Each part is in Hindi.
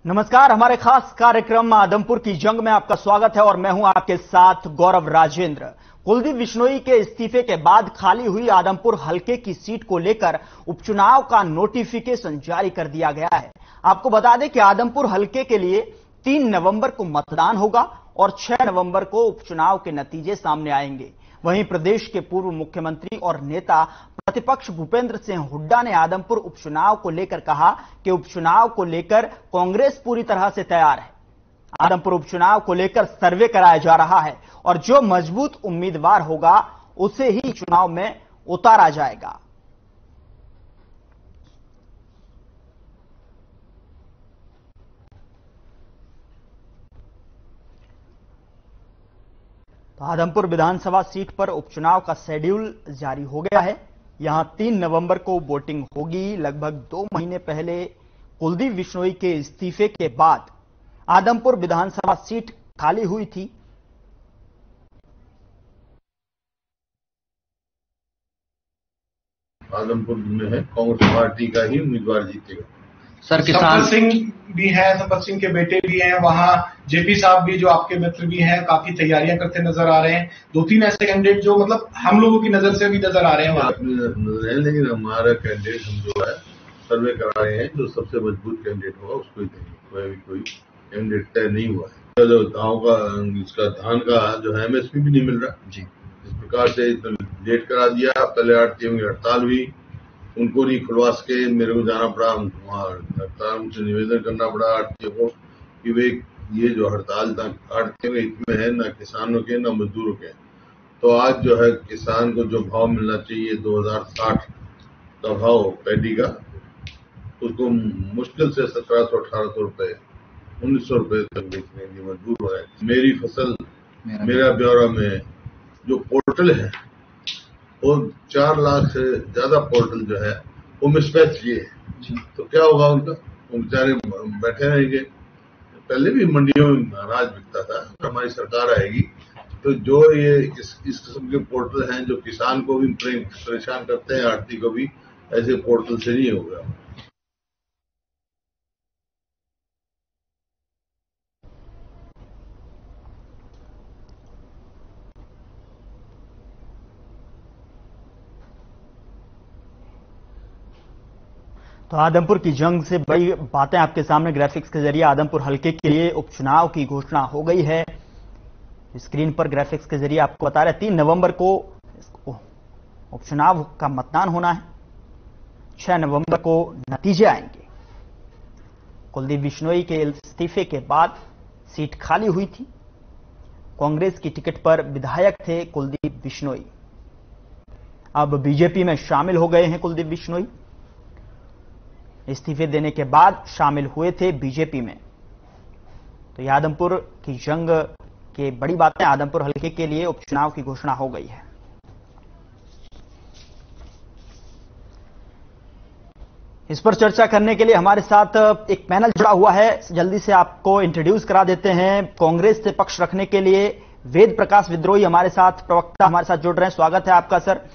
नमस्कार, हमारे खास कार्यक्रम आदमपुर की जंग में आपका स्वागत है और मैं हूं आपके साथ गौरव राजेंद्र। कुलदीप बिश्नोई के इस्तीफे के बाद खाली हुई आदमपुर हलके की सीट को लेकर उपचुनाव का नोटिफिकेशन जारी कर दिया गया है। आपको बता दें कि आदमपुर हलके के लिए 3 नवंबर को मतदान होगा और 6 नवंबर को उपचुनाव के नतीजे सामने आएंगे। वहीं प्रदेश के पूर्व मुख्यमंत्री और नेता प्रतिपक्ष भूपेंद्र सिंह हुड्डा ने आदमपुर उपचुनाव को लेकर कहा कि उपचुनाव को लेकर कांग्रेस पूरी तरह से तैयार है। आदमपुर उपचुनाव को लेकर सर्वे कराया जा रहा है और जो मजबूत उम्मीदवार होगा उसे ही चुनाव में उतारा जाएगा। तो आदमपुर विधानसभा सीट पर उपचुनाव का शेड्यूल जारी हो गया है। यहां 3 नवंबर को वोटिंग होगी। लगभग 2 महीने पहले कुलदीप बिश्नोई के इस्तीफे के बाद आदमपुर विधानसभा सीट खाली हुई थी। आदमपुर में है कांग्रेस पार्टी का ही उम्मीदवार जीतेगा। सर किसान सिंह भी है, संपत सिंह के बेटे भी हैं, वहाँ जेपी साहब भी जो आपके मित्र भी हैं काफी तैयारियां करते नजर आ रहे हैं। 2-3 ऐसे कैंडिडेट जो मतलब हम लोगों की नजर से भी नजर आ रहे हैं वहाँ। लेकिन हमारा कैंडिडेट हम जो है सर्वे करा रहे हैं, जो सबसे मजबूत कैंडिडेट होगा उसको ही देंगे। कोई कैंडिडेट तय नहीं हुआ है। जो गाँव का इसका धान का जो है MSP भी नहीं मिल रहा जी। इस प्रकार से लेट करा दिया। पहले आड़तियों की हड़ताल हुई, उनको नहीं खुलवा सके, मेरे को जाना पड़ा हड़ताल, उनसे निवेदन करना पड़ा आड़तियों को कि वे ये जो हड़ताल आड़तियों के हित में है, ना किसानों के ना मजदूरों के। तो आज जो है किसान को जो भाव मिलना चाहिए 2060 का भाव पैडी का, उसको मुश्किल से 1700-1800 रुपए 1900 रुपए तक बेचने के लिए मजबूर हो रहे हैं। मेरी फसल मेरा ब्यौरा में जो पोर्टल है वो 4 लाख से ज्यादा पोर्टल जो है वो मिसमैच किए, तो क्या होगा उनका? वो बेचारे बैठे रहेंगे। पहले भी मंडियों में अनाज बिकता था। हमारी सरकार आएगी तो जो ये इस किस्म के पोर्टल हैं जो किसान को भी परेशान करते हैं, आड़ती को भी, ऐसे पोर्टल से नहीं होगा। तो आदमपुर की जंग से बड़ी बातें आपके सामने ग्राफिक्स के जरिए आदमपुर हलके के लिए उपचुनाव की घोषणा हो गई है। स्क्रीन पर ग्राफिक्स के जरिए आपको बता रहे हैं 3 नवंबर को उपचुनाव का मतदान होना है, 6 नवंबर को नतीजे आएंगे। कुलदीप बिश्नोई के इस्तीफे के बाद सीट खाली हुई थी। कांग्रेस की टिकट पर विधायक थे कुलदीप बिश्नोई। अब बीजेपी में शामिल हो गए हैं कुलदीप बिश्नोई। इस्तीफे देने के बाद शामिल हुए थे बीजेपी में। तो आदमपुर की जंग के बड़ी बातें, आदमपुर हलके के लिए उपचुनाव की घोषणा हो गई है। इस पर चर्चा करने के लिए हमारे साथ एक पैनल जुड़ा हुआ है। जल्दी से आपको इंट्रोड्यूस करा देते हैं। कांग्रेस से पक्ष रखने के लिए वेद प्रकाश विद्रोही हमारे साथ, प्रवक्ता हमारे साथ जुड़ रहे हैं। स्वागत है आपका सर।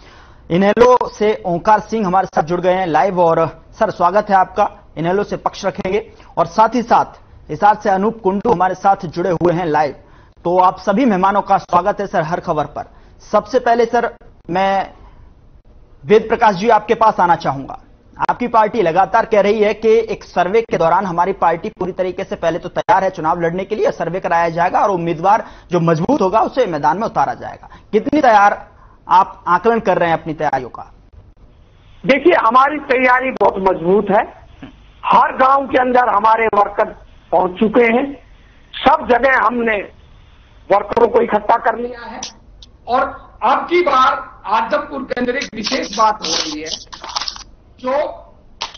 इनेलो से ओंकार सिंह हमारे साथ जुड़ गए हैं लाइव। और सर स्वागत है आपका। इनेलो से पक्ष रखेंगे और साथ ही साथ हिसार से अनूप कुंडू हमारे साथ जुड़े हुए हैं लाइव। तो आप सभी मेहमानों का स्वागत है सर हर खबर पर। सबसे पहले सर मैं वेद प्रकाश जी आपके पास आना चाहूंगा। आपकी पार्टी लगातार कह रही है कि एक सर्वे के दौरान हमारी पार्टी पूरी तरीके से पहले तो तैयार है चुनाव लड़ने के लिए, सर्वे कराया जाएगा और उम्मीदवार जो मजबूत होगा उसे मैदान में उतारा जाएगा। कितनी तैयार आप आकलन कर रहे हैं अपनी तैयारियों का? देखिए, हमारी तैयारी बहुत मजबूत है। हर गांव के अंदर हमारे वर्कर पहुंच चुके हैं। सब जगह हमने वर्करों को इकट्ठा कर लिया है और अब की बार आदमपुर के अंदर एक विशेष बात हो रही है। जो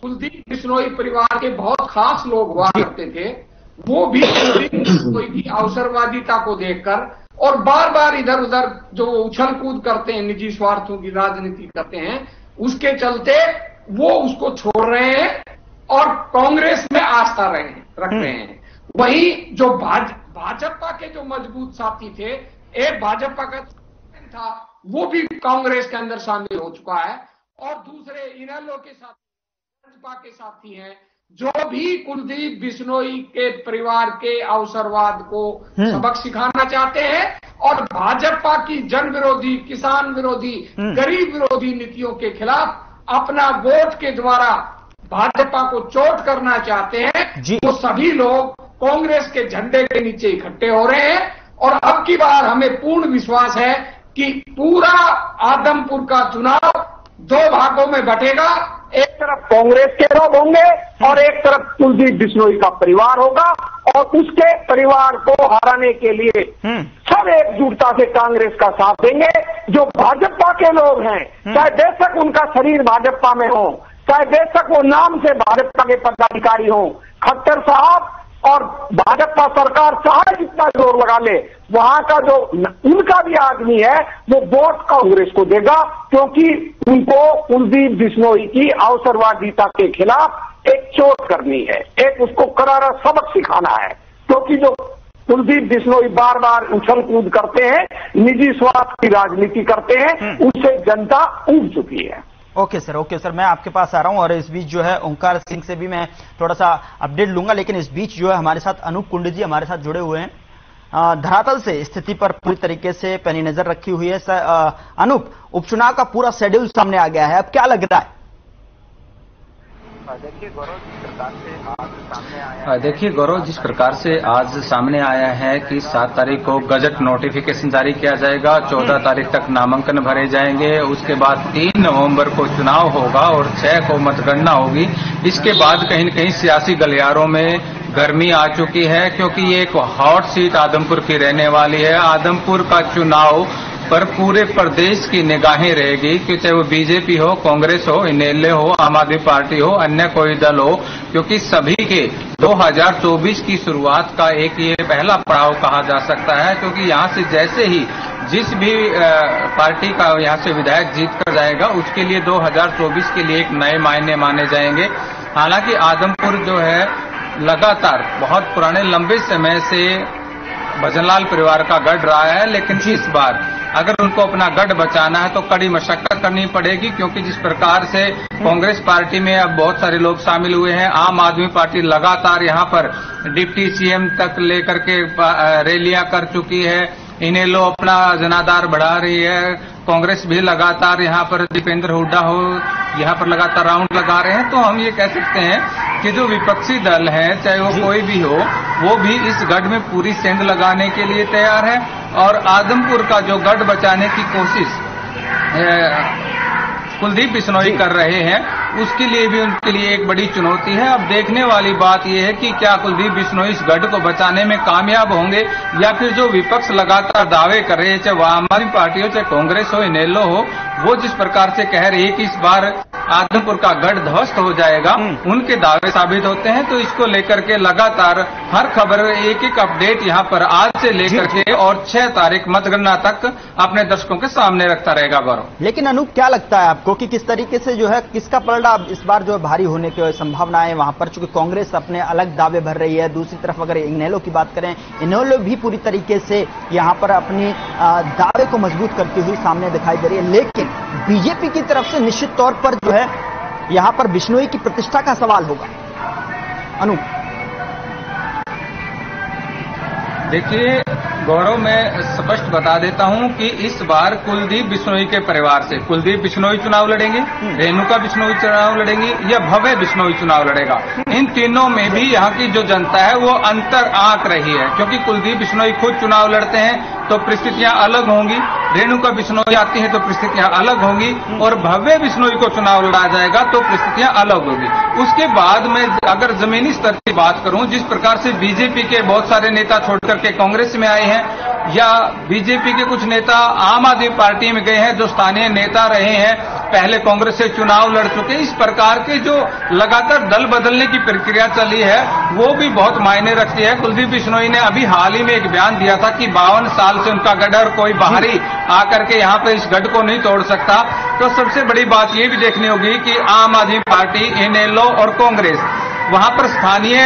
कुलदीप बिश्नोई परिवार के बहुत खास लोग हुआ करते थे, वो भी कुलदीप बिश्नोई की अवसरवादिता को देखकर और बार बार इधर उधर जो उछल कूद करते हैं, निजी स्वार्थों की राजनीति करते हैं, उसके चलते वो उसको छोड़ रहे हैं और कांग्रेस में आस्था रख रहे हैं। वही जो भाजपा के जो मजबूत साथी थे, एक भाजपा का था, वो भी कांग्रेस के अंदर शामिल हो चुका है और दूसरे इनेलो के साथी भाजपा के साथी हैं जो भी कुलदीप बिश्नोई के परिवार के अवसरवाद को सबक सिखाना चाहते हैं और भाजपा की जन विरोधी, किसान विरोधी, गरीब विरोधी नीतियों के खिलाफ अपना वोट के द्वारा भाजपा को चोट करना चाहते हैं, वो सभी लोग कांग्रेस के झंडे के नीचे इकट्ठे हो रहे हैं। और अब की बार हमें पूर्ण विश्वास है कि पूरा आदमपुर का चुनाव दो भागों में बटेगा। एक तरफ कांग्रेस के लोग होंगे और एक तरफ कुलदीप बिश्नोई का परिवार होगा और उसके परिवार को हराने के लिए सब एकजुटता से कांग्रेस का साथ देंगे। जो भाजपा के लोग हैं, चाहे बेशक उनका शरीर भाजपा में हो, चाहे बेशक वो नाम से भाजपा के पदाधिकारी हो, खट्टर साहब और भाजपा सरकार चाहे जितना जोर लगा ले, वहां का जो उनका भी आदमी है वो वोट कांग्रेस को देगा, क्योंकि उनको कुलदीप बिश्नोई की अवसरवादिता के खिलाफ एक चोट करनी है, एक उसको करारा सबक सिखाना है। क्योंकि जो कुलदीप बिश्नोई बार बार उछल कूद करते हैं, निजी स्वार्थ की राजनीति करते हैं, उससे जनता ऊब चुकी है। ओके सर, मैं आपके पास आ रहा हूं और इस बीच जो है ओंकार सिंह से भी मैं थोड़ा सा अपडेट लूंगा, लेकिन इस बीच जो है हमारे साथ अनूप कुंड जी हमारे साथ जुड़े हुए हैं। धरातल से स्थिति पर पूरी तरीके से पैनी नजर रखी हुई है। अनूप, उपचुनाव का पूरा शेड्यूल सामने आ गया है, अब क्या लग रहा है? देखिए गौरव, जिस प्रकार से आज सामने आया है कि 7 तारीख को गजट नोटिफिकेशन जारी किया जाएगा, 14 तारीख तक नामांकन भरे जाएंगे, उसके बाद 3 नवंबर को चुनाव होगा और 6 को मतगणना होगी। इसके बाद कहीं न कहीं सियासी गलियारों में गर्मी आ चुकी है, क्योंकि ये एक हॉट सीट आदमपुर की रहने वाली है। आदमपुर का चुनाव पर पूरे प्रदेश की निगाहें रहेगी कि चाहे वो बीजेपी हो, कांग्रेस हो, इनेलो हो, आम आदमी पार्टी हो, अन्य कोई दल हो, क्योंकि सभी के 2024 की शुरुआत का एक ये पहला पड़ाव कहा जा सकता है। क्योंकि यहाँ से जैसे ही जिस भी पार्टी का यहाँ से विधायक जीत कर जाएगा, उसके लिए 2024 के लिए एक नए मायने माने जाएंगे। हालांकि आदमपुर जो है लगातार बहुत पुराने लंबे समय से भजनलाल परिवार का गढ़ रहा है, लेकिन इस बार अगर उनको अपना गढ़ बचाना है तो कड़ी मशक्कत करनी पड़ेगी, क्योंकि जिस प्रकार से कांग्रेस पार्टी में अब बहुत सारे लोग शामिल हुए हैं, आम आदमी पार्टी लगातार यहां पर डिप्टी सीएम तक लेकर के रैलियां कर चुकी है, इनेलो अपना जनाधार बढ़ा रही है, कांग्रेस भी लगातार यहां पर दीपेंद्र हुड्डा हो यहां पर लगातार राउंड लगा रहे हैं। तो हम ये कह सकते हैं कि जो विपक्षी दल है, चाहे वो कोई भी हो, वो भी इस गढ़ में पूरी सेंध लगाने के लिए तैयार है। और आदमपुर का जो गढ़ बचाने की कोशिश कुलदीप बिश्नोई कर रहे हैं, उसके लिए भी उनके लिए एक बड़ी चुनौती है। अब देखने वाली बात यह है कि क्या कुलदीप बिश्नोई इस गढ़ को बचाने में कामयाब होंगे, या फिर जो विपक्ष लगातार दावे कर रहे हैं, चाहे आम आदमी पार्टी हो, चाहे कांग्रेस हो, इनेलो हो, वो जिस प्रकार से कह रही है कि इस बार आदमपुर का गढ़ ध्वस्त हो जाएगा, उनके दावे साबित होते हैं। तो इसको लेकर के लगातार हर खबर, एक एक अपडेट यहाँ पर आज से लेकर के और 6 तारीख मतगणना तक अपने दर्शकों के सामने रखता रहेगा। गौरव, लेकिन अनूप, क्या लगता है आपको कि किस तरीके से जो है किसका पलड़ा इस बार जो है भारी होने की संभावनाएं वहां पर, चूंकि कांग्रेस अपने अलग दावे भर रही है, दूसरी तरफ अगर इनेलो की बात करें, इनेलो भी पूरी तरीके से यहां पर अपनी दावे को मजबूत करती हुई सामने दिखाई दे रही है, लेकिन बीजेपी की तरफ से निश्चित तौर पर जो है यहां पर बिश्नोई की प्रतिष्ठा का सवाल होगा। अनूप, देखिए गौरव, मैं स्पष्ट बता देता हूं कि इस बार कुलदीप बिश्नोई के परिवार से कुलदीप बिश्नोई चुनाव लड़ेंगे, रेणुका बिश्नोई चुनाव लड़ेंगी, या भव्य बिश्नोई चुनाव लड़ेगा। इन तीनों में भी यहाँ की जो जनता है वो अंतर आंक रही है, क्योंकि कुलदीप बिश्नोई खुद चुनाव लड़ते हैं तो परिस्थितियां अलग होंगी, रेणुका बिश्नोई आती है तो परिस्थितियां अलग होंगी, और भव्य बिश्नोई को चुनाव लड़ा जाएगा तो परिस्थितियां अलग होगी। उसके बाद में अगर जमीनी स्तर की बात करूं, जिस प्रकार से बीजेपी के बहुत सारे नेता छोड़कर के कांग्रेस में आए हैं, या बीजेपी के कुछ नेता आम आदमी पार्टी में गए हैं, जो स्थानीय नेता रहे हैं, पहले कांग्रेस से चुनाव लड़ चुके, इस प्रकार के जो लगातार दल बदलने की प्रक्रिया चली है वो भी बहुत मायने रखती है। कुलदीप बिश्नोई ने अभी हाल ही में एक बयान दिया था कि 52 साल से उनका गढ़ और कोई बाहरी आकर के यहाँ पे इस गढ़ को नहीं तोड़ सकता। तो सबसे बड़ी बात ये भी देखनी होगी कि आम आदमी पार्टी, इनेलो और कांग्रेस वहां पर स्थानीय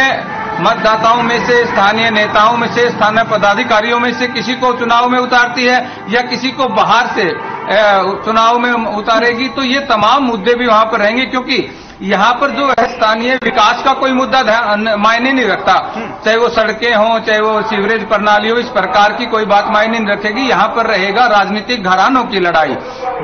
मतदाताओं में से, स्थानीय नेताओं में से, स्थानीय पदाधिकारियों में से किसी को चुनाव में उतारती है या किसी को बाहर से चुनाव में उतारेगी। तो ये तमाम मुद्दे भी वहां पर रहेंगे, क्योंकि यहाँ पर जो है स्थानीय विकास का कोई मुद्दा मायने नहीं रखता, चाहे वो सड़कें हों, चाहे वो सीवरेज प्रणाली हो, इस प्रकार की कोई बात मायने नहीं रखेगी। यहाँ पर रहेगा राजनीतिक घरानों की लड़ाई।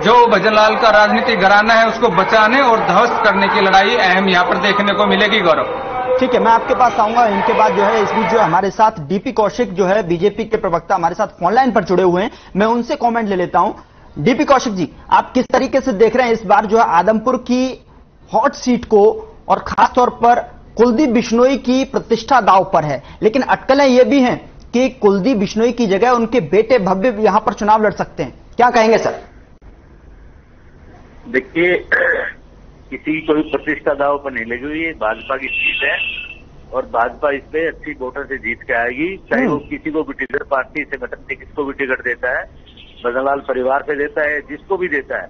जो भजनलाल का राजनीतिक घराना है उसको बचाने और ध्वस्त करने की लड़ाई अहम यहाँ पर देखने को मिलेगी। गौरव, ठीक है, मैं आपके पास आऊंगा। इनके बाद जो है इस बीच जो हमारे साथ डीपी कौशिक जो है बीजेपी के प्रवक्ता हमारे साथ फोन लाइन पर जुड़े हुए हैं, मैं उनसे कमेंट ले लेता हूं। डीपी कौशिक जी, आप किस तरीके से देख रहे हैं इस बार जो है आदमपुर की हॉट सीट को, और खासतौर पर कुलदीप बिश्नोई की प्रतिष्ठा दांव पर है, लेकिन अटकलें ये भी हैं कि कुलदीप बिश्नोई की जगह उनके बेटे भव्य भी यहां पर चुनाव लड़ सकते हैं, क्या कहेंगे सर? देखिए, किसी की कोई प्रतिष्ठा दाव पर नहीं लगी हुई है। भाजपा की सीट है और भाजपा इस पे अच्छी वोटर से जीत के आएगी, चाहे वो किसी को भी टिकट, पार्टी संगठन से किसको भी टिकट देता है, भजनलाल परिवार से देता है, जिसको भी देता है,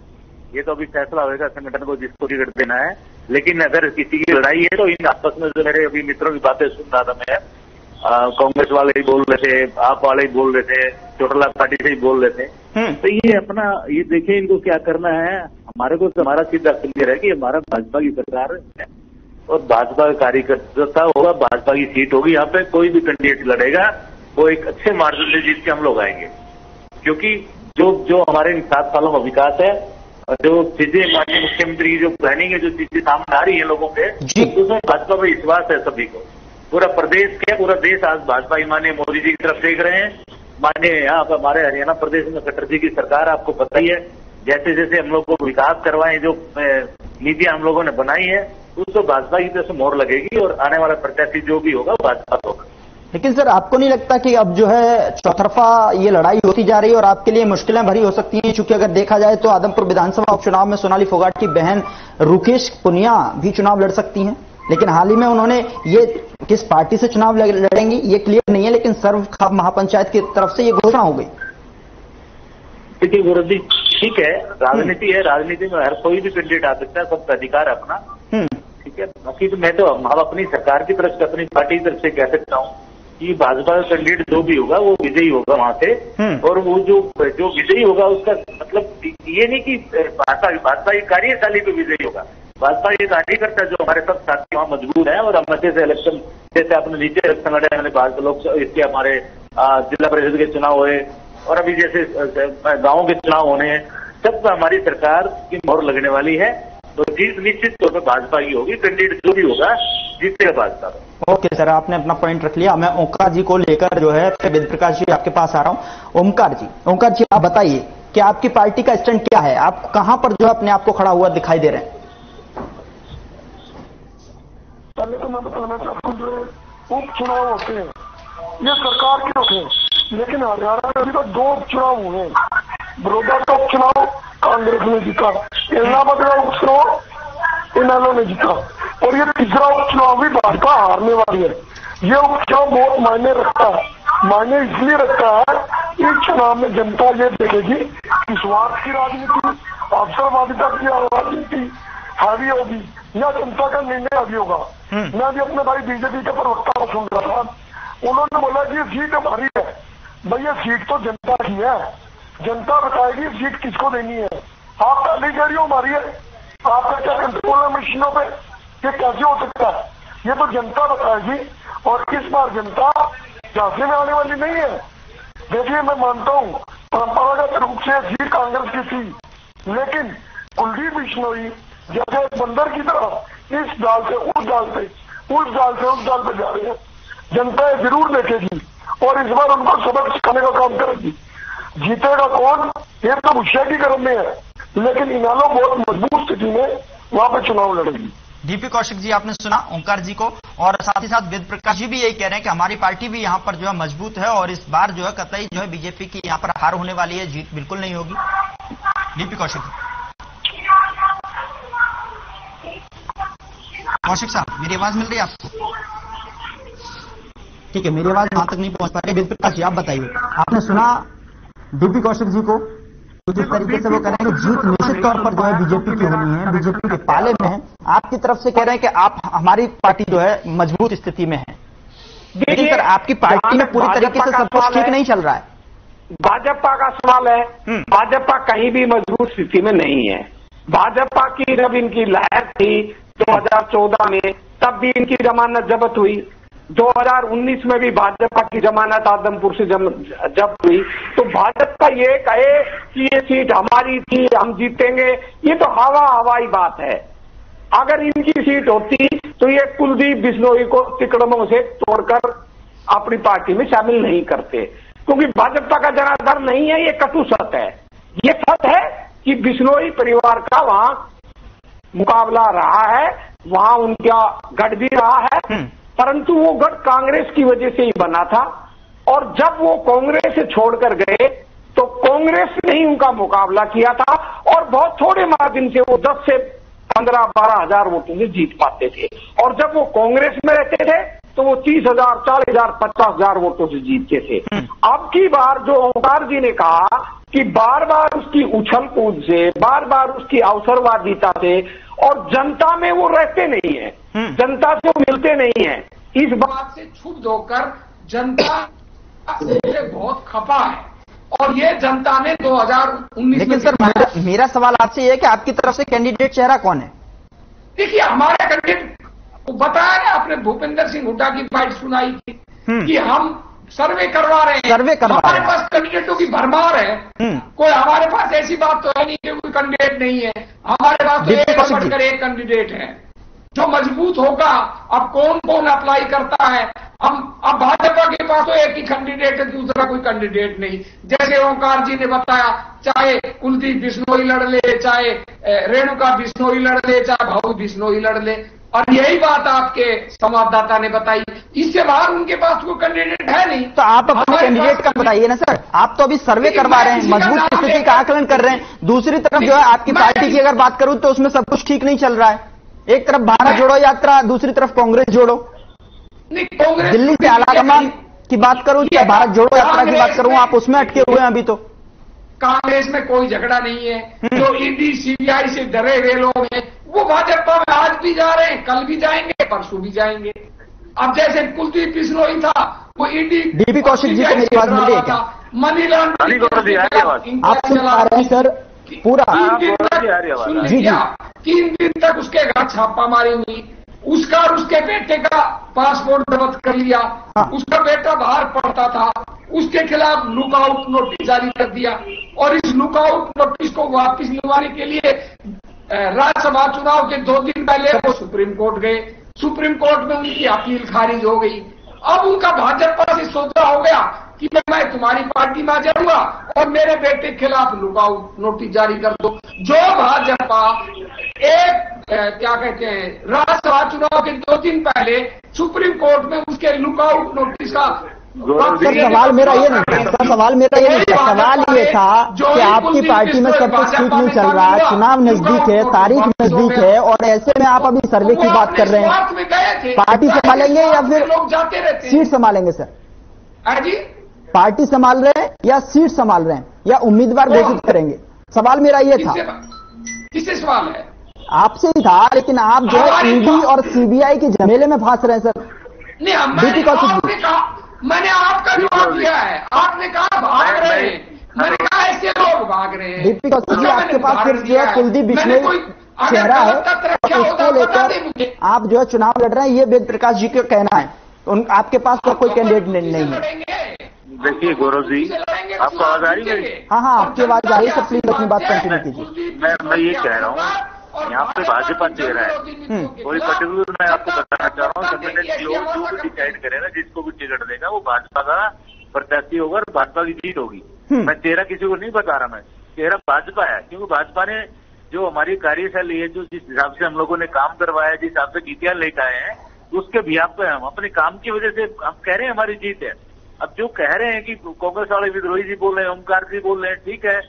ये तो अभी फैसला होगा संगठन को जिसको टिकट देना है। लेकिन अगर किसी की लड़ाई है तो इन आपस में, जो मेरे अभी मित्रों की बातें सुन रहा था मैं, कांग्रेस वाले ही बोल रहे थे, आप वाले ही बोल रहे थे, चोटलाल पार्टी से ही बोल रहे थे, तो ये अपना ये देखिए इनको क्या करना है। हमारे को तो हमारा सीधा क्लियर है कि हमारा भाजपा की सरकार है और भाजपा का कार्यकर्ता होगा, भाजपा की सीट होगी। यहाँ पे कोई भी कैंडिडेट लड़ेगा वो एक अच्छे मार्जिन से जीत के हम लोग आएंगे, क्योंकि जो हमारे 7 सालों का विकास है और जो चीजें माननीय मुख्यमंत्री की जो प्लानिंग है, जो चीजें सामने आ रही है लोगों पे, उसमें भाजपा पर विश्वास है सभी को। पूरा प्रदेश क्या, पूरा देश आज भाजपा ही माननीय मोदी जी की तरफ देख रहे हैं। माननीय यहाँ हमारे हरियाणा प्रदेश में खट्टर जी की सरकार, आपको पता ही है, जैसे जैसे हम लोग को विकास करवाए, जो नीतियां हम लोगों ने बनाई है, उसको भाजपा की तरफ से मोहर लगेगी और आने वाला प्रत्याशी जो भी होगा भाजपा होगा। लेकिन सर, आपको नहीं लगता कि अब जो है चौतरफा ये लड़ाई होती जा रही है और आपके लिए मुश्किलें भरी हो सकती हैं? चूंकि अगर देखा जाए तो आदमपुर विधानसभा उपचुनाव में सोनाली फोगाट की बहन रुकेश पुनिया भी चुनाव लड़ सकती हैं, लेकिन हाल ही में उन्होंने ये किस पार्टी से चुनाव लड़ेंगी ये क्लियर नहीं है, लेकिन सर्व खाप महापंचायत की तरफ से ये घोषणा हो गई। देखिए गौरव जी, ठीक है, राजनीति है, राजनीति में हर कोई भी कैंडिडेट आ सकता है, सबका अधिकार है अपना, ठीक है। बाकी तो मैं तो अपनी सरकार की तरफ से, अपनी पार्टी की तरफ से कह सकता हूँ कि भाजपा का कैंडिडेट जो भी होगा वो विजयी होगा वहां से, और वो जो विजयी होगा उसका मतलब ये नहीं कि भाजपा की कार्यशाली पे विजयी होगा। भाजपा ये कार्यकर्ता जो हमारे सब साथी वहां मजबूर हैं और हम अच्छे से इलेक्शन, जैसे आपने नीचे इलेक्शन लड़े, मैंने भाजपा लोग इसके हमारे जिला परिषद के चुनाव हुए और अभी जैसे गांवों के चुनाव होने हैं, सब पर हमारी सरकार की मोहर लगने वाली है। तो जीत निश्चित तौर पर भाजपा की होगी, कैंडिडेट जो भी होगा जीतेगा भाजपा। ओके सर, आपने अपना पॉइंट रख लिया। मैं ओंकार जी को लेकर जो है वेद प्रकाश जी आपके पास आ रहा हूं। ओंकार जी आप बताइए कि आपकी पार्टी का स्टैंड क्या है? आप कहां पर जो है अपने आप को खड़ा हुआ दिखाई दे रहे हैं? पहले तो मैं बताना चाहता हूँ, जो उपचुनाव होते हैं ये सरकार के होते हैं, लेकिन हरियाणा में अभी तक 2 उपचुनाव हुए हैं। बड़ौदा का उपचुनाव कांग्रेस ने जीता, इलाहाबाद का उपचुनाव इनेलो ने जीता, और ये तीसरा उपचुनाव भी भाजपा हारने वाली है। ये उपचुनाव बहुत मायने रखता है। मायने इसलिए रखता है कि इस चुनाव में जनता ये देखेगी कि स्वार्थ की राजनीति, अवसरवादिता की राजनीति हावी होगी या जनता का निर्णय हावी होगा। मैं अभी अपने भाई बीजेपी के प्रवक्ता को सुन रहा था, उन्होंने बोला कि ये सीट हमारी है। भाई ये सीट तो जनता की है, जनता बताएगी सीट किसको देनी है। आप पहली कह रही हो हमारी है, आपका क्या कंट्रोल है मशीनों पे? ये कैसे हो सकता है? ये तो जनता बताएगी, और इस बार जनता झांसे में आने वाली नहीं है। देखिए, मैं मानता हूँ परंपरागत रूप से सीट कांग्रेस की थी, लेकिन कुलदीप बिश्नोई जैसे बंदर की तरह इस डाल से उस डाल पे, उस डाल से उस डाल पे जा रहे हैं। जनता जरूर देखेगी और इस बार उनको सबक सिखाने का काम करेगी। जीतेगा कौन ये तो मुझे की क्रम में है, लेकिन इनेलो बहुत मजबूत स्थिति में वहां पे चुनाव लड़ेगी। डीपी कौशिक जी, आपने सुना ओंकार जी को, और साथ ही साथ वेद प्रकाश जी भी यही कह रहे हैं कि हमारी पार्टी भी यहाँ पर जो है मजबूत है और इस बार जो है कतई जो है बीजेपी की यहाँ पर हार होने वाली है, जीत बिल्कुल नहीं होगी। डीपी कौशिक साहब, मेरी आवाज मिल रही है आपको? ठीक है, मेरी आवाज वहां तक नहीं पहुंच पा रही। वेद प्रकाश जी आप बताइए, आपने सुना डीपी कौशिक जी को जिस तरीके से वो कह रहे हैं कि जीत निश्चित तौर पर जो है बीजेपी की होनी है, बीजेपी के पाले में है। आपकी तरफ से कह रहे हैं कि आप हमारी पार्टी जो है मजबूत स्थिति में है, लेकिन सर आपकी पार्टी में पूरी तरीके से सब कुछ ठीक नहीं चल रहा है। भाजपा का सवाल है, भाजपा कहीं भी मजबूत स्थिति में नहीं है। भाजपा की जब इनकी लहर थी 2014 में, तब भी इनकी जमानत जब्त हुई। 2019 में भी भाजपा की जमानत आदमपुर से जब्त हुई। तो भाजपा ये कहे कि ये सीट हमारी थी, हम जीतेंगे, ये तो हवाई बात है। अगर इनकी सीट होती तो ये कुलदीप बिश्नोई को तिकड़मों से तोड़कर अपनी पार्टी में शामिल नहीं करते, क्योंकि भाजपा का जनाधार नहीं है, ये कटु सत्य है। ये सत्य है कि बिश्नोई परिवार का वहां मुकाबला रहा है, वहां उनका गढ़ भी रहा है, परंतु वो गढ़ कांग्रेस की वजह से ही बना था। और जब वो कांग्रेस से छोड़कर गए तो कांग्रेस ने ही उनका मुकाबला किया था और बहुत थोड़े मार्जिन से वो 10 से 15-12 हजार वोटों से जीत पाते थे। और जब वो कांग्रेस में रहते थे तो वो 30,000, 40,000, 50,000 वोटों से जीतते थे। अब की बार जो ओंकार जी ने कहा कि बार बार उसकी उछल कूद से, बार बार उसकी अवसरवादिता से, और जनता में वो रहते नहीं है, जनता से वो मिलते नहीं है, इस बात से क्षुब्ध होकर जनता से बहुत खफा है। और ये जनता ने 2019 लेकिन सर मेरा सवाल आपसे ये है कि आपकी तरफ से कैंडिडेट चेहरा कौन है? देखिए, हमारा कैंडिडेट बताया ना, आपने भूपेंद्र सिंह हुड्डा की बाइट सुनाई थी कि हम सर्वे करवा रहे हैं, हमारे पास कैंडिडेटों की भरमार है। कोई हमारे पास ऐसी बात तो है नहीं कि कोई कैंडिडेट नहीं है, हमारे पास तो एक बढ़कर एक कैंडिडेट है जो मजबूत होगा। अब कौन कौन अप्लाई करता है, अब भाजपा के पास तो एक ही कैंडिडेट है, दूसरा कोई कैंडिडेट नहीं। जैसे ओंकार जी ने बताया, चाहे कुलदीप बिश्नोई लड़ ले, चाहे रेणुका बिश्नोई लड़ ले, चाहे भाऊ बिश्नोई लड़ ले, और यही बात आपके संवाददाता ने बताई। इससे बाहर उनके पास कोई कैंडिडेट है नहीं। तो आप अपने कैंडिडेट का बताइए ना सर, आप तो अभी सर्वे करवा रहे हैं, मजबूत स्थिति का आकलन कर रहे हैं। दूसरी तरफ जो है आपकी पार्टी की अगर बात करूं तो उसमें सब कुछ ठीक नहीं चल रहा है। एक तरफ भारत जोड़ो यात्रा, दूसरी तरफ कांग्रेस जोड़ो। दिल्ली से आलाकमान की बात करूं या भारत जोड़ो यात्रा की बात करूं, आप उसमें अटके हुए हैं अभी। तो कांग्रेस में कोई झगड़ा नहीं है। जो ईडी सीबीआई से डरे हुए लोग हैं वो भाजपा में आज भी जा रहे हैं, कल भी जाएंगे, परसों भी जाएंगे। अब जैसे कुलदीप बिश्नोई था, वो ईडी डीपी कौशिक जी को मेरी बात मिल रही है क्या? मनी लॉन्ड्रिंग आप सुन पा रहे हैं सर पूरा? 3 दिन तक उसके घर छापामारी हुई, उसका और उसके बेटे का पासपोर्ट जब्त कर लिया। उसका बेटा बाहर पढ़ता था, उसके खिलाफ लुकआउट नोटिस जारी कर दिया, और इस लुकआउट नोटिस को वापस दिलवाने के लिए राज्यसभा चुनाव के 2 दिन पहले वो सुप्रीम कोर्ट गए। सुप्रीम कोर्ट में उनकी अपील खारिज हो गई। अब उनका भाजपा से सौदा हो गया कि मैं तुम्हारी पार्टी में आ जाऊंगा और मेरे बेटे के खिलाफ लुकआउट नोटिस जारी कर दो। जो भाजपा क्या कहते हैं, राज्यसभा चुनाव के 2 दिन पहले सुप्रीम कोर्ट में उसके लुकआउट नोटिस का सवाल मेरा ये नहीं था, सवाल ये था कि आपकी पार्टी में सब कुछ ठीक नहीं चल रहा, चुनाव नजदीक है, तारीख नजदीक है, और ऐसे में आप अभी सर्वे की बात कर रहे हैं। पार्टी संभालेंगे या फिर सीट संभालेंगे? सर जी, पार्टी संभाल रहे हैं या सीट संभाल रहे हैं या उम्मीदवार घोषित करेंगे? सवाल मेरा ये था। किससे सवाल है? आपसे ही था, लेकिन आप जो है ईडी और सीबीआई के झमेले में फंस रहे हैं सर। नहीं, मैंने आपका जवाब दिया है, आपने कहा भाग रहे हैं, मैंने कहा ऐसे लोग भाग रहे हैं। डीपी कौशिक जी, आपके पास सिर्फ जो है कुलदीप बिश्नोई चेहरा है, उसको लेकर आप जो है चुनाव लड़ रहे हैं, ये वेद प्रकाश जी का कहना है। आपके पास तो कोई कैंडिडेट नहीं है। देखिए गौरव जी, आपको आवाज आ रही है? हाँ, आपकी आवाज आ रही है सर, प्लीज अपनी बात कंटिन्यू कीजिए। मैं ये कह रहा हूँ, यहाँ पे भाजपा चेहरा है, कोई पर्टिकुलर मैं आपको बताना चाह रहा हूँ, संगठन लोग जो भी डिसाइड करे ना, जिसको भी टिकट देगा वो भाजपा का प्रत्याशी होगा और भाजपा की जीत होगी। मैं चेहरा किसी को नहीं बता रहा, मैं चेहरा भाजपा है, क्योंकि भाजपा ने जो हमारी कार्यशैली है, जो जिस हिसाब से हम लोगों ने काम करवाया, जिस हिसाब से नीतियां लेकर आए हैं, उसके भी आप हम अपने काम की वजह से हम कह रहे हैं हमारी जीत है। अब जो कह रहे हैं कि कांग्रेस वाले विद्रोही जी बोल रहे हैं, ओमकार जी बोल रहे हैं, ठीक है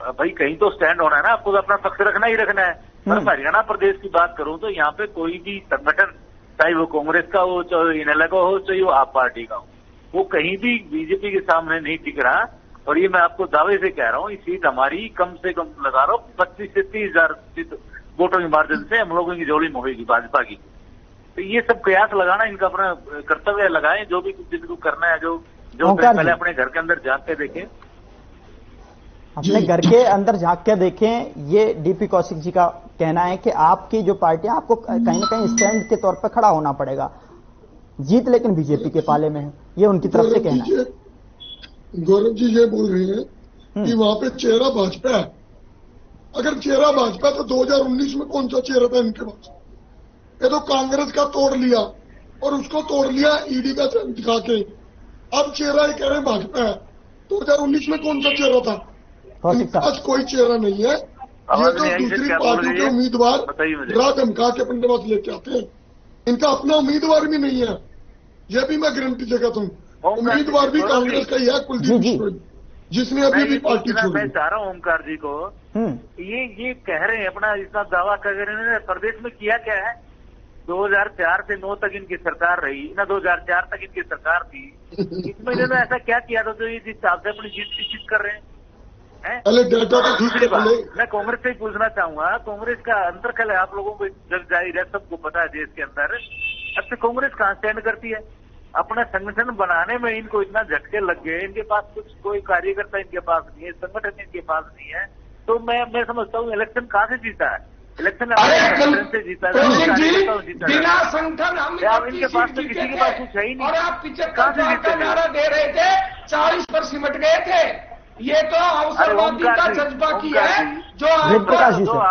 भाई, कहीं तो स्टैंड होना है ना, आपको अपना पक्ष रखना ही रखना है। पर हरियाणा प्रदेश की बात करूं तो यहाँ पे कोई भी संगठन, चाहे वो कांग्रेस का हो, चाहे इनेला का हो, चाहे वो आप पार्टी का हो, वो कहीं भी बीजेपी के सामने नहीं टिक रहा। और ये मैं आपको दावे से कह रहा हूँ, ये सीट हमारी कम से कम लगा रहा हूँ 25 से 30 हजार वोटों के मार्जिन से हम लोगों की जोड़ी में होगी भाजपा की। तो ये सब कयास लगाना इनका अपना कर्तव्य लगाएं, जो भी जिनको करना है, जो पहले अपने घर के अंदर झांक के देखें, अपने घर के अंदर झांक के देखें। ये डीपी कौशिक जी का कहना है कि आपकी जो पार्टी है आपको कहीं ना कहीं स्टैंड के तौर पर खड़ा होना पड़ेगा, जीत लेकिन बीजेपी के पाले में है, ये उनकी तरफ से कहना है। गौरव जी ये बोल रहे हैं कि वहां पे चेहरा भाजपा है। अगर चेहरा भाजपा तो 2019 में कौन सा चेहरा था इनके पास? ये तो कांग्रेस का तोड़ लिया और उसको तोड़ लिया ईडी का दिखा के। अब चेहरा ये कह रहे हैं भाजपा है। 2019 में कौन सा चेहरा था? इनके पास कोई चेहरा नहीं है। ये तो दूसरी पार्टी के उम्मीदवार डरा धमका के अपने पास लेके आते हैं। इनका अपना उम्मीदवार भी नहीं है, यह भी मैं गारंटी देता हूँ। उम्मीदवार भी कांग्रेस का ही है, कुलदीप बिश्नोई, जिसने अभी पार्टी छोड़ी। मैं चाह रहा हूँ ओमकार जी को, ये कह रहे हैं अपना इतना दावा कर रहे हैं, प्रदेश में किया क्या है? 2004 से 9 तक इनकी सरकार रही ना, 2004 तक इनकी सरकार थी। इसमें इन्होंने ऐसा क्या किया था जो इस हिसाब से अपनी जीत निश्चित कर रहे हैं? दूसरी बात मैं कांग्रेस से ही पूछना चाहूंगा, कांग्रेस का अंतरखल है, आप लोगों को जग जाहिर है, सबको पता है देश के अंदर। अच्छा कांग्रेस कहाँ स्टैंड करती है? अपना संगठन बनाने में इनको इतना झटके लग गए, इनके पास कुछ कोई कार्यकर्ता इनके पास नहीं है, संगठन इनके पास नहीं है। तो मैं समझता हूँ इलेक्शन कहाँ से जीता है? इलेक्शन से जीता है, बिना संगठन हम इनके पास तो किसी के पास कुछ है ही नहीं। और आप 75 का नारा दे रहे थे, 40 पर सिमट गए थे। ये तो अवसरवादी का जज्बा की है जो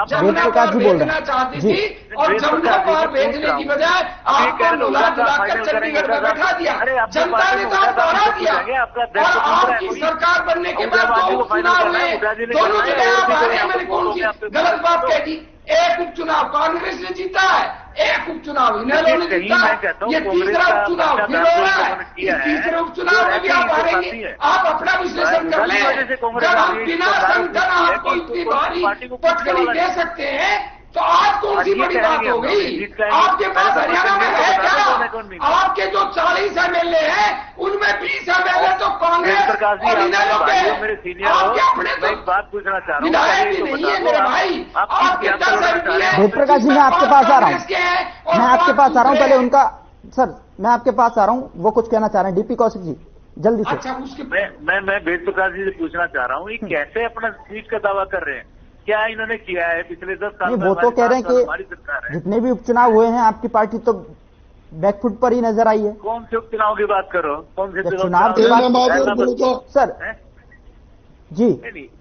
जमुना पार भेजना चाहती थी, और जमुना पार भेजने की बजाय आपको बुला बुलाकर चंडीगढ़ में बैठा दिया। जनता ने तो आपको हरा दिया, और आपकी सरकार बनने के बाद दो उपचुनाव हुए, दोनों जगह आप हारे हैं। मैंने कौन सी गलत बात कह दी? एक उपचुनाव कांग्रेस ने जीता है, एक उपचुनाव इनेलो ने जीता है, ये तीसरा उपचुनाव फिर हो रहा है। इस तीसरे उपचुनाव में भी आप हारेंगे। आप अपना विश्लेषण कर लें। जब हम बिना संगठन आपको इतनी भारी पटकनी दे सकते हैं तो आज कौन सी बड़ी बात हो गई? आपके पास हरियाणा में है क्या? आपके जो 40 MLA हैं उनमें 20 MLA तो कांग्रेस और इनेलो के हैं। आपके अपने तो बात पूछना चाह रहा हूँ, विधायक भी नहीं है मेरे भाई। आपके 10 MLA वेद प्रकाश जी, मैं आपके पास आ रहा हूँ, मैं आपके पास आ रहा हूँ। पहले उनका सर, मैं आपके पास आ रहा हूँ, वो कुछ कहना चाह रहे हैं। डीपी कौशिक जी जल्दी से। अच्छा उसके मैं वेद प्रकाश जी से पूछना चाह रहा हूँ, ये कैसे अपना सीट का दावा कर रहे हैं? क्या इन्होंने किया है पिछले 10 साल में? वो तो कह रहे हैं कि जितने भी उपचुनाव हुए हैं आपकी पार्टी तो बैकफुट पर ही नजर आई है। कौन से उपचुनाव की बात करो? कौन से चुनाव की बात सर जी?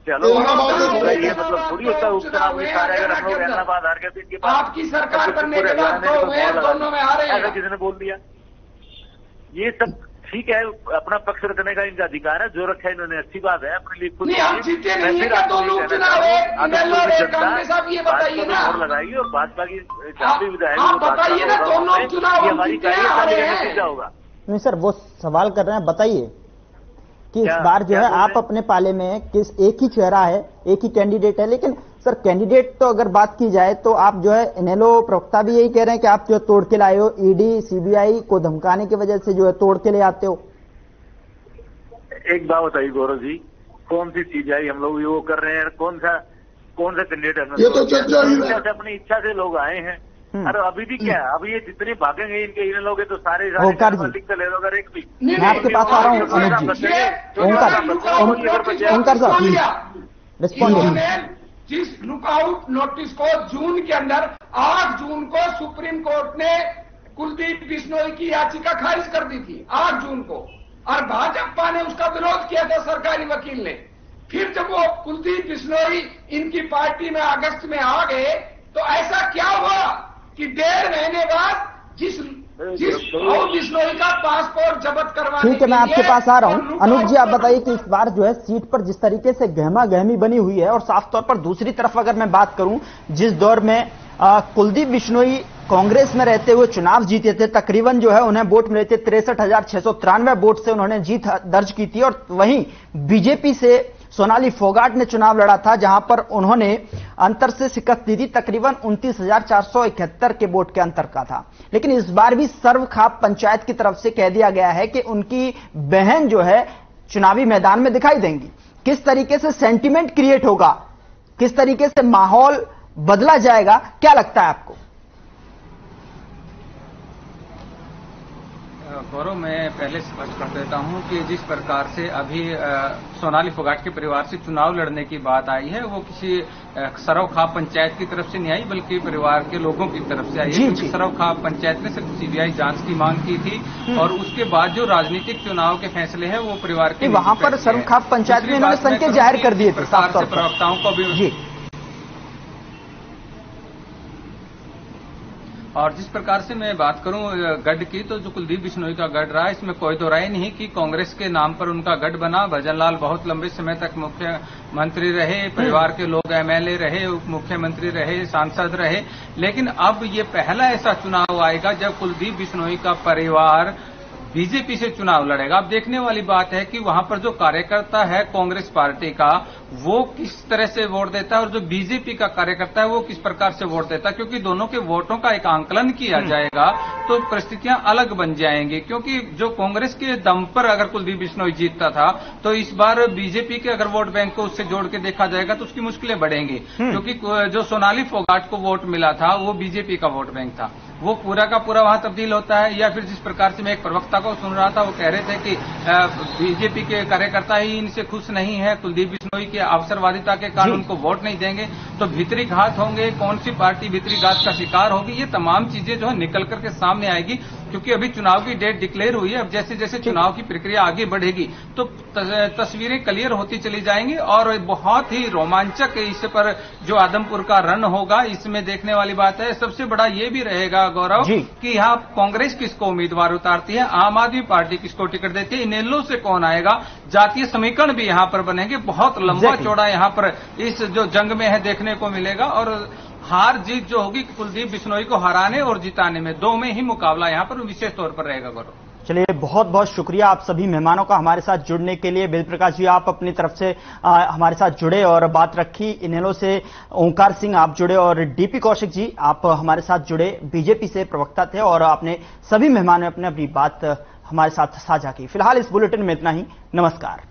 चलो ये मतलब थोड़ी होता है उपचुनाव में सारे, अगर हम लोग हैदराबाद हार गए तो इनके पास आपकी सरकार बनने के बाद दोनों में हारे हैं। ऐसा किसी ने बोल दिया? ये सब ठीक है, अपना पक्ष रखने का इनका अधिकार है, जो रखा है इन्होंने अच्छी बात है अपने लिए। नहीं हम जीते नहीं है, दोनों उपचुनाव है, कांग्रेस आप ये बताइए ना। लगाइए और भाजपा की जहाँ भी विधायक आप बताइए ना, दोनों उपचुनाव हमारी कार्यकाल का नतीजा होगा। नहीं सर, वो सवाल कर रहे हैं, बताइए कि इस बार जो है आप अपने पाले में किस एक ही चेहरा है, एक ही कैंडिडेट है। लेकिन सर कैंडिडेट तो अगर बात की जाए तो आप जो है इनेलो प्रवक्ता भी यही कह रहे हैं कि आप जो है तोड़ के लाए हो, ईडी सीबीआई को धमकाने की वजह से जो है तोड़ के ले आते हो। एक बात बताइए गौरव जी, कौन सी सीबीआई हम लोग वो कर रहे हैं? कौन सा कैंडिडेट है? ये तो अपनी इच्छा से लोग आए हैं। अरे अभी भी क्या है, अभी ये जितने भागेंगे इनके इन लोग तो सारे ओंकार जी, ले लो। अगर एक भी मैं आपके पास आ रहा हूँ अनुज जी। ओंकार साहब रिस्पॉन्ड। जिस लुकआउट नोटिस को जून के अंदर 8 जून को सुप्रीम कोर्ट ने कुलदीप बिश्नोई की याचिका खारिज कर दी थी 8 जून को, और भाजपा ने उसका विरोध किया था सरकारी वकील ने। फिर जब वो कुलदीप बिश्नोई इनकी पार्टी में अगस्त में आ गए तो ऐसा क्या हुआ कि 1.5 महीने बाद जिस बिश्नोई का पासपोर्ट जब्त करवाने, ठीक है मैं आपके पास आ रहा हूं। अनुज जी आप बताइए कि इस बार जो है सीट पर जिस तरीके से गहमा गहमी बनी हुई है, और साफ तौर पर दूसरी तरफ अगर मैं बात करूं, जिस दौर में कुलदीप बिश्नोई कांग्रेस में रहते हुए चुनाव जीते थे, तकरीबन जो है उन्हें वोट मिले थे 63,693 वोट से उन्होंने जीत दर्ज की थी। और वहीं बीजेपी से सोनाली फोगाट ने चुनाव लड़ा था, जहां पर उन्होंने अंतर से शिकस्त दी थी, तकरीबन 29,471 के वोट के अंतर का था। लेकिन इस बार भी सर्वखाप पंचायत की तरफ से कह दिया गया है कि उनकी बहन जो है चुनावी मैदान में दिखाई देंगी। किस तरीके से सेंटिमेंट क्रिएट होगा, किस तरीके से माहौल बदला जाएगा, क्या लगता है आपको? गौरव, मैं पहले स्पष्ट कर देता हूं कि जिस प्रकार से अभी सोनाली फोगाट के परिवार से चुनाव लड़ने की बात आई है, वो किसी सरवखा पंचायत की तरफ से नहीं आई, बल्कि परिवार के लोगों की तरफ से आई है। क्योंकि सरवखा पंचायत ने सिर्फ सीबीआई जांच की मांग की थी और उसके बाद जो राजनीतिक चुनाव के फैसले हैं वो परिवार के वहां पर सरवखा पंचायत में इन्होंने संकेत जाहिर कर दिए थे साफ तौर पर। प्रवक्ताओं को भी और जिस प्रकार से मैं बात करूं गढ़ की, तो जो कुलदीप बिश्नोई का गढ़ रहा, इसमें कोई दो राय नहीं कि कांग्रेस के नाम पर उनका गढ़ बना। भजनलाल बहुत लंबे समय तक मुख्यमंत्री रहे, परिवार के लोग एमएलए रहे, उप मुख्यमंत्री रहे, सांसद रहे, लेकिन अब ये पहला ऐसा चुनाव आएगा जब कुलदीप बिश्नोई का परिवार बीजेपी से चुनाव लड़ेगा। अब देखने वाली बात है कि वहां पर जो कार्यकर्ता है कांग्रेस पार्टी का, वो किस तरह से वोट देता है और जो बीजेपी का कार्यकर्ता है वो किस प्रकार से वोट देता है, क्योंकि दोनों के वोटों का एक आंकलन किया जाएगा तो परिस्थितियां अलग बन जाएंगी। क्योंकि जो कांग्रेस के दम पर अगर कुलदीप बिश्नोई जीतता था, तो इस बार बीजेपी के अगर वोट बैंक को उससे जोड़ के देखा जाएगा तो उसकी मुश्किलें बढ़ेंगी। क्योंकि जो सोनाली फोगाट को वोट मिला था वो बीजेपी का वोट बैंक था, वो पूरा का पूरा वहां तब्दील होता है। या फिर जिस प्रकार से मैं एक प्रवक्ता को सुन रहा था, वो कह रहे थे कि बीजेपी के कार्यकर्ता ही इनसे खुश नहीं है, कुलदीप बिश्नोई के अवसरवादिता के कारण उनको वोट नहीं देंगे, तो भीतरी घात होंगे, कौन सी पार्टी भीतरी घात का शिकार होगी, ये तमाम चीजें जो है निकल करके सामने आएगी। क्योंकि अभी चुनाव की डेट डिक्लेयर हुई है, अब जैसे जैसे चुनाव की प्रक्रिया आगे बढ़ेगी तो तस्वीरें क्लियर होती चली जाएंगी और बहुत ही रोमांचक इस पर जो आदमपुर का रन होगा, इसमें देखने वाली बात है। सबसे बड़ा ये भी रहेगा गौरव कि यहाँ कांग्रेस किसको उम्मीदवार उतारती है, आम आदमी पार्टी किसको टिकट देती है, इनेलो से कौन आएगा, जातीय समीकरण भी यहाँ पर बनेंगे। बहुत लंबा चौड़ा यहाँ पर इस जो जंग में है देखने को मिलेगा और हार जीत जो होगी कुलदीप बिश्नोई को हराने और जिताने में, दो में ही मुकाबला यहाँ पर विशेष तौर पर रहेगा। गौरव, चलिए, बहुत बहुत शुक्रिया आप सभी मेहमानों का हमारे साथ जुड़ने के लिए। वेद प्रकाश जी, आप अपनी तरफ से हमारे साथ जुड़े और बात रखी। इनेलो से ओंकार सिंह आप जुड़े और डीपी कौशिक जी आप हमारे साथ जुड़े, बीजेपी से प्रवक्ता थे और आपने सभी मेहमानों ने अपनी बात हमारे साथ साझा की। फिलहाल इस बुलेटिन में इतना ही। नमस्कार।